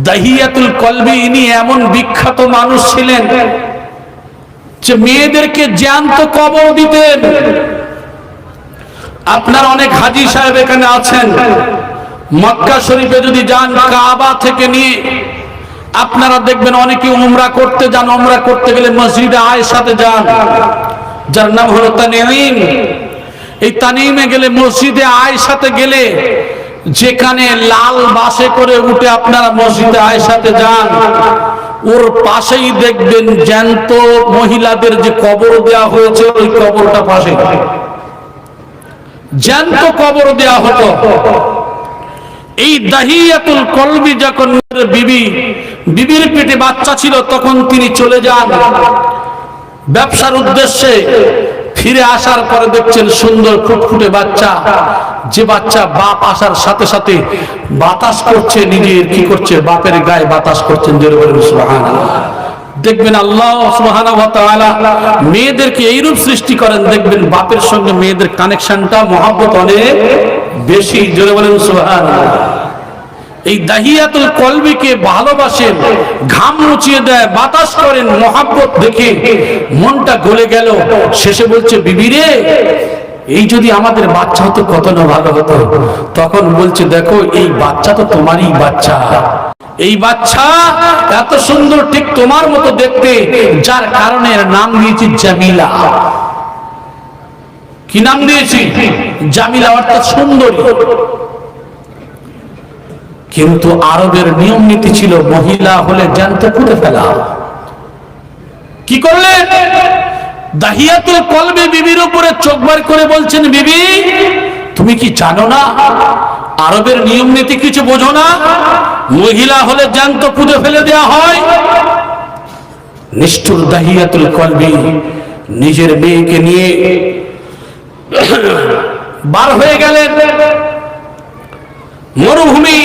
দাহিয়াতুল কলবি ইনি এমন বিখ্যাত মানুষ ছিলেন যে মেয়েদেরকে জ্যান্ত কবর দিতেন। আপনার অনেক হাজী সাহেব এখানে আছেন, মক্কা শরীফে যদি যান, কাবা থেকে নিয়ে আপনারা দেখবেন অনেকে উমরা করতে যান। উমরা করতে গেলে মসজিদে আয়েশাতে যান, যার নাম হলো তানঈম। এই তানঈমে গেলে, মসজিদে আয়েশাতে গেলে, যেখানে লাল বাসে করে উঠে আপনারা মসজিদে আয়েশাতে যান, ওর পাশেই দেখবেন জ্যান্ত মহিলাদের যে কবর দেয়া হয়েছে, ওই কবরটা পাশে জ্যান্ত কবর দেয়া হতো। এই দাহিয়াতুল কলবি যখন বিবির পেটে বাচ্চা ছিল, তখন তিনি চলে যান ব্যবসার উদ্দেশ্যে। ফিরে আসার পরে দেখছেন সুন্দর ফুটফুটে বাচ্চা, যে বাচ্চা বাপ আসার সাথে সাথে বাতাস করছে, নিজের কি করছে, বাপের গায়ে বাতাস করছেন। জোরে বলেন সুবহানাল্লাহ। দেখবেন আল্লাহ সুবহানাহু ওয়া তাআলা মেয়েদেরকে এইরূপ সৃষ্টি করেন, দেখবেন বাপের সঙ্গে মেয়েদের কানেকশনটা, মহব্বত অনেক বেশি। জোরে বলেন সুবহানাল্লাহ। এই দাহিয়াতুল কলবিকে ভালোবাসেন, ঘাম মুছিয়ে দেয়, বাতাস করেন, মহব্বত দেখে মনটা গলে গেল। শেষে বলছে, বিবি রে, এই যদি আমাদের বাচ্চা হতো কত না ভালো হতো। তখন বলছে, দেখো এই বাচ্চা তো তোমারই বাচ্চা, এই বাচ্চা এত সুন্দর, ঠিক তোমার মতো দেখতে, যার কারণে এর নাম দিয়েছি জামিলা। কি নাম দিয়েছি? জামিলা, অর্থাৎ সুন্দরী। কিন্তু আরবের নিয়ম নীতি ছিল, মহিলা হলে জ্যান্ত পুঁতে ফেলা। কি করলেন? দাহিয়াতুল কলবি বিবির উপরে চোখ বার করে বলছেন, বিবি তুমি কি জানো না আরবের নিয়ম নীতি কিছু বোঝো না? মহিলা হলে জ্যান্ত পুঁতে ফেলে দেওয়া হয়। নিষ্ঠুর দাহিয়াতুল কলবি নিজের মেয়েকে নিয়ে বার হয়ে গেলেন। মরুভূমি,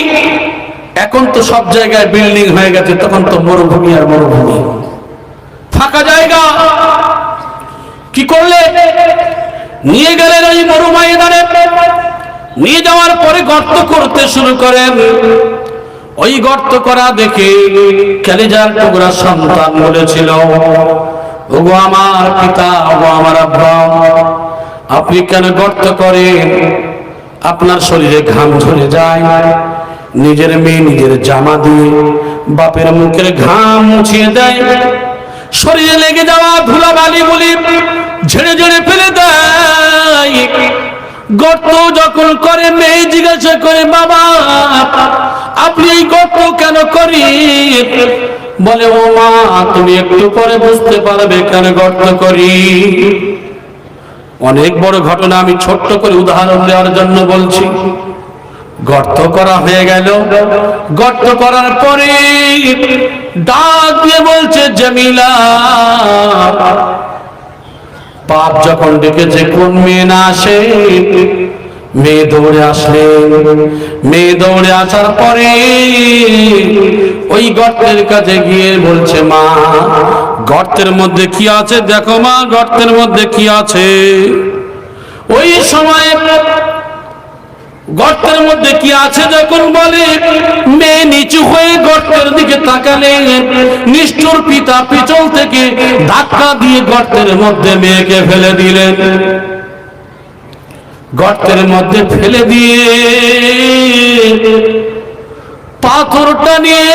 এখন তো সব জায়গায় বিল্ডিং হয়ে গেছে, তখন তো মরুভূমি আর মরুভূমি, ফাঁকা জায়গা। কি করলে? নিয়ে গেলেন ওই মরু ময়দানে। নিয়ে যাওয়ার পরে গর্ত করতে শুরু করেন। ওই গর্ত করা দেখে কলিজার টুকরা সন্তান বলেছিল, ওগো আমার পিতা, ওগো আমার আব্বা, আপনি কেন গর্ত করেন? আপনার শরীরে ঘাম ঝরে যায়। নিজের মেয়ে নিজের জামা দিয়ে বাপের মুখের ঘাম মুছিয়ে দেয়, শরীরে লেগে যাওয়া ধুলাবালি বলি ঝেড়ে ঝেড়ে ফেলে দেয়। গর্ত যখন করে, মেয়ে জিজ্ঞাসা করে, বাবা আপনি এই গর্ত কেন করি? বলে, ও মা, তুমি একটু পরে বুঝতে পারবে কেন গর্ত করি। অনেক বড় ঘটনা, আমি ছোট্ট করে উদাহরণ দেওয়ার জন্য বলছি। গর্ত করা হয়ে গেল। গর্ত করার পরে ডাক দিয়ে বলছে, জামিলা। বাপ যখন ডেকেছে, কোন মেয়ে না আসে? মেয়ে দৌড়ে আসলে, মেয়ে দৌড়ে আসার পরে ওই গর্তের কাছে গিয়ে বলছে, মা গর্তের মধ্যে কি আছে দেখো মা, গর্তের মধ্যে কি আছে। ওই সময় গর্তের মধ্যে কি আছে যখন বলে, মেয়ে নিচু হয়ে গর্তের দিকে তাকালে, নিষ্ঠুর পিতা পিছন থেকে ধাক্কা দিয়ে গর্তের মধ্যে মেয়েকে ফেলে দিলেন। গর্তের মধ্যে ফেলে দিয়ে পাথরটা নিয়ে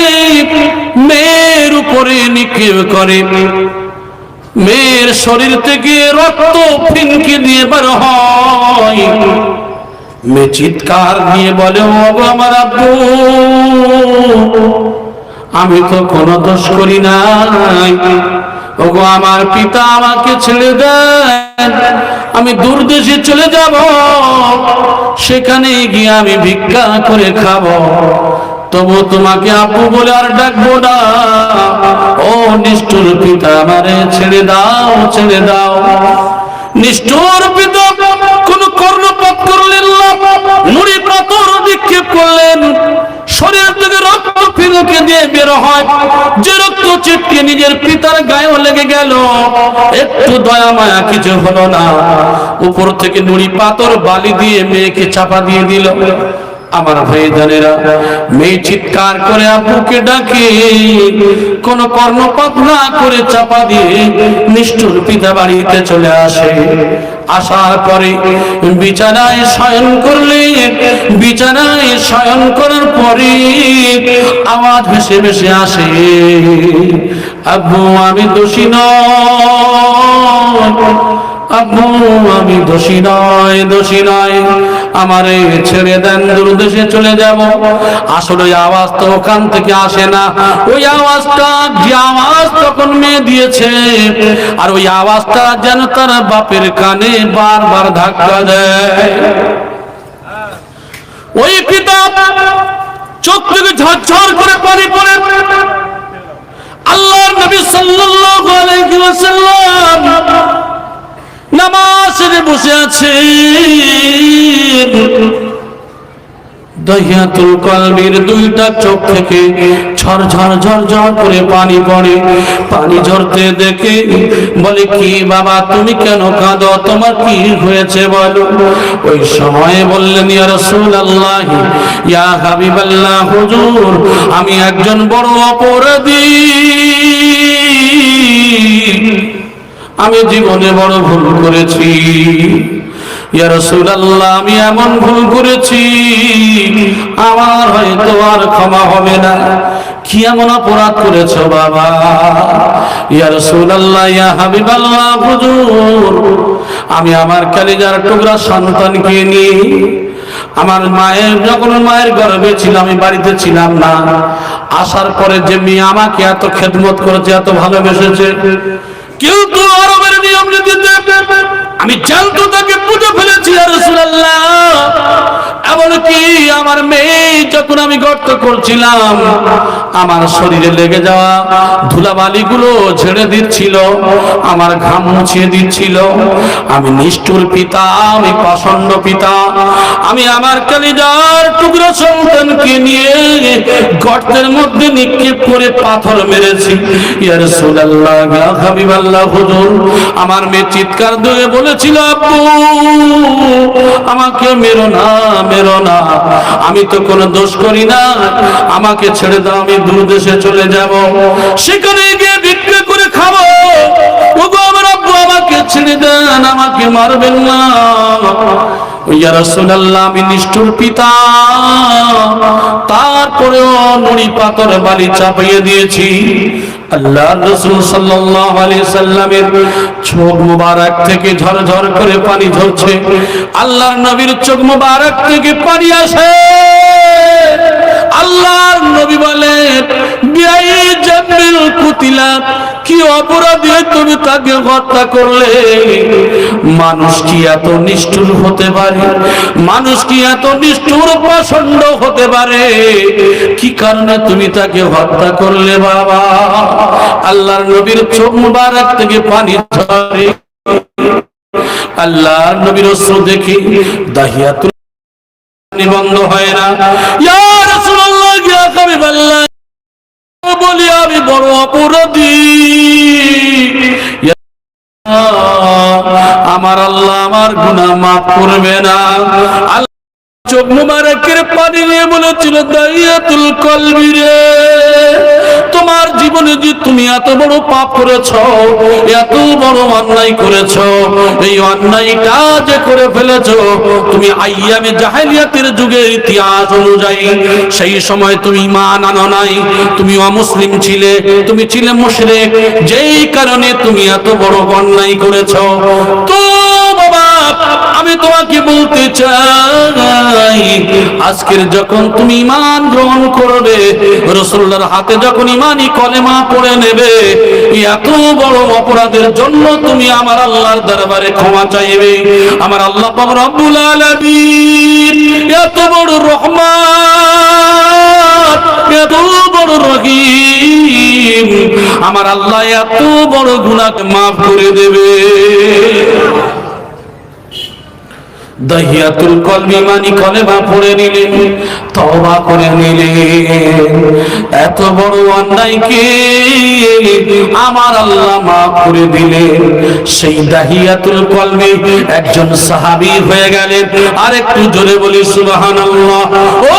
মেয়ের উপরে নিক্ষেপ করে। মেয়ের শরীর থেকে রক্ত ফিনকি দিয়ে বের হয়। মেয়ে চিৎকার দিয়ে বলে, ও আমার আব্বু, আমি তো কোনো দোষ করি নাই। ওগো আমার পিতা, আমাকে ছেড়ে দেন, আমি দূর দেশে চলে যাব, সেখানে গিয়ে আমি ভিক্ষা করে খাবো, তবু তোমাকে আব্বু বলে আর ডাকবো না। ও নিষ্ঠুর পিতা, আমারে ছেড়ে দাও, ছেড়ে দাও। নিষ্ঠুর পিতা কোন কর্ণপাত করলেন না, নুড়ি পাথর নিক্ষেপ করলেন। শরীর থেকে রক্ত ফিনকে দিয়ে বের হয়, যে রক্ত ছিটকে নিজের পিতার গায়েও লেগে গেল, একটু দয়া মায়া কিছু হলো না। উপর থেকে নুড়ি পাথর বালি দিয়ে মেয়েকে চাপা দিয়ে দিল। আমার ভাইজানেরা, মেয়ে চিৎকার করে আব্বুকে ডাকে, কোন কর্ণপাত না করে চাপা দিয়ে নিষ্ঠুর পিতা বাড়িতে চলে আসে। আসার পরে বিছানায় শয়ন করলেন। বিছানায় শয়ন করার পরে আওয়াজ ভেসে ভেসে আসে, আব্বু আমি দোষী নয়, আব্বু আমি দোষী নয়, দোষী নয়, আমারে ছেড়ে দেন, দূরদেশে চলে যাব। আসলে ওই আওয়াজ তো ওখান থেকে আসে না, ওই আওয়াজটা যে আওয়াজ তখন মেয়ে দিয়েছে, আর ওই আওয়াজটা যেন তার বাপের কানে বারবার ধাক্কা দেয়। ওই পিতা চোখ থেকে ঝরঝর করে পানি পড়ে। আল্লাহর নবী সাল্লাল্লাহু আলাইহি ওয়াসাল্লাম নামাজে বসে আছে। দাহিয়াতুল কলবির দুইটা চোখ থেকে ঝরঝর ঝরঝর করে পানি পড়ে। পানি ঝরতে দেখে বলে, কি বাবা তুমি কেন কাঁদো, তোমার কি হয়েছে বলো। ওই সময়ে বললেন, ইয়া রাসূলুল্লাহ, ইয়া হাবিবাল্লাহ, হুজুর আমি একজন বড় অপরাধী, আমি জীবনে বড় ভুল করেছি। ইয়া রাসূলুল্লাহ আমি এমন ভুল করেছি আমার হয়তো আর ক্ষমা হবে না। কি এমন অপরাধ করেছো বাবা? ইয়া রাসূলুল্লাহ, ইয়া হাবিবাল্লাহ, হুজুর আমি আমার কলিজার টুকরা সন্তানকে নিয়ে আমার মায়ের, যখন মায়ের গর্ভে ছিল আমি বাড়িতে ছিলাম না, আসার পরে যে মেয়ে আমাকে এত খেদমত করেছে, এত ভালোবেসেছে, কিন্তু আরবের নিয়ম নীতিতে আমি জানতো তাকে পুজো ফেলেছি। ইয়া রাসূলুল্লাহ এমনকি আমার মেয়ে যখন আমি গর্ত করছিলাম আমার শরীরে লেগে যাওয়া ধুলাবালিগুলো ঝেড়ে দিচ্ছিল, আমার ঘাম মুছিয়ে দিচ্ছিল। আমি নিষ্ঠুর পিতা, আমি পাষণ্ড পিতা, আমি আমার কলিজার টুকরো সন্তানকে নিয়ে গর্তের মধ্যে নিক্ষেপ করে পাথর মেরেছি। ইয়া রাসূলুল্লাহ, ইয়া হাবিবাল্লাহ, হুজুর আমার মেয়ে চিৎকার দিয়ে বলেছিল, আব্বু আমাকে মেরো না, মেরো না, আমি তো কোনো দোষ করি না, আমাকে ছেড়ে দাও, আমি দূর দেশে চলে যাব, সেখানে গিয়ে ভিক্ষা করে খাবো। ওগো আমার আব্বু আমাকে ছেড়ে দেন, আমাকে মারবেন না। ইয়া রাসূলুল্লাহ আমি নিষ্ঠুর পিতা, তারপরেও নুড়ি পাথর বালি চাপিয়ে দিয়েছি। আল্লাহর রাসূল সাল্লাল্লাহু আলাইহি সাল্লামের চোখ মুবারক থেকে ঝরঝর করে পানি ঝরছে। আল্লাহর নবীর চোখ মুবারক থেকে পানি আসে। আল্লাহর নবী বলেন, বিআই জামিল কুতিলা, কি অপরাধে তুমি তাকে হত্যা করলে? মানুষ কি এত নিষ্ঠুর হতে পারে? মানুষ কি এত নিষ্ঠুর পাষণ্ড হতে পারে? কি কারণে তুমি তাকে হত্যা করলে বাবা? আল্লাহর নবীর চোখ মুবারক থেকে পানি ঝরে। আল্লাহর নবীর অশ্রু দেখে দাহিয়াতুল বন্ধ হয় না। ইয়া রাসূলুল্লাহ, ইয়া হাবিবাল্লাহ, বলি আমি বড় অপরাধী, আমার আল্লাহ আমার গুনাহ মাফ করবে না। চোখ মুবারকের পানি নিয়ে বলেছিল, দাহিয়াতুল কলবি রে, তোমার জীবনে যে তুমি এত বড় পাপ করেছো, এত বড় অন্যায় করেছো, এই অন্যায়টা যে করে ফেলেছো তুমি আইয়ামে জাহেলিয়াতের যুগের ইতিহাস অনুযায়ী, সেই সময় তুমি ঈমান আনো নাই, তুমি অমুসলিম ছিলে, তুমি ছিলে মুশরিক, যেই কারণে তুমি এত বড় অন্যায় করেছো। তো বাবা আমি তোমাকে বলতে চাই, আজকের যখন তুমি ঈমান গ্রহণ করবে, রাসূলুল্লাহর হাতে যখন ঈমানি কলেমা পড়ে নেবে, এত বড় অপরাধের জন্য তুমি আমার আল্লাহর দরবারে ক্ষমা চাইবে। আমার আল্লাহ পাক রব্বুল আলামিন এত বড় রহমান, এত বড় রহিম, আমার আল্লাহ এত বড় গুনাহকে মাফ করে দেবে। দাহিয়াতুল কলবি মানে কলেমা পড়ে নিলেন, তওবা করে নিলেন। এত বড় অন্যায়কে আমার আল্লাহ মাফ করে দিলেন। সেই দাহিয়াতুল কলবি একজন সাহাবী হয়ে গেলেন। আরেকটু জোরে বলি সুবহানাল্লাহ। ও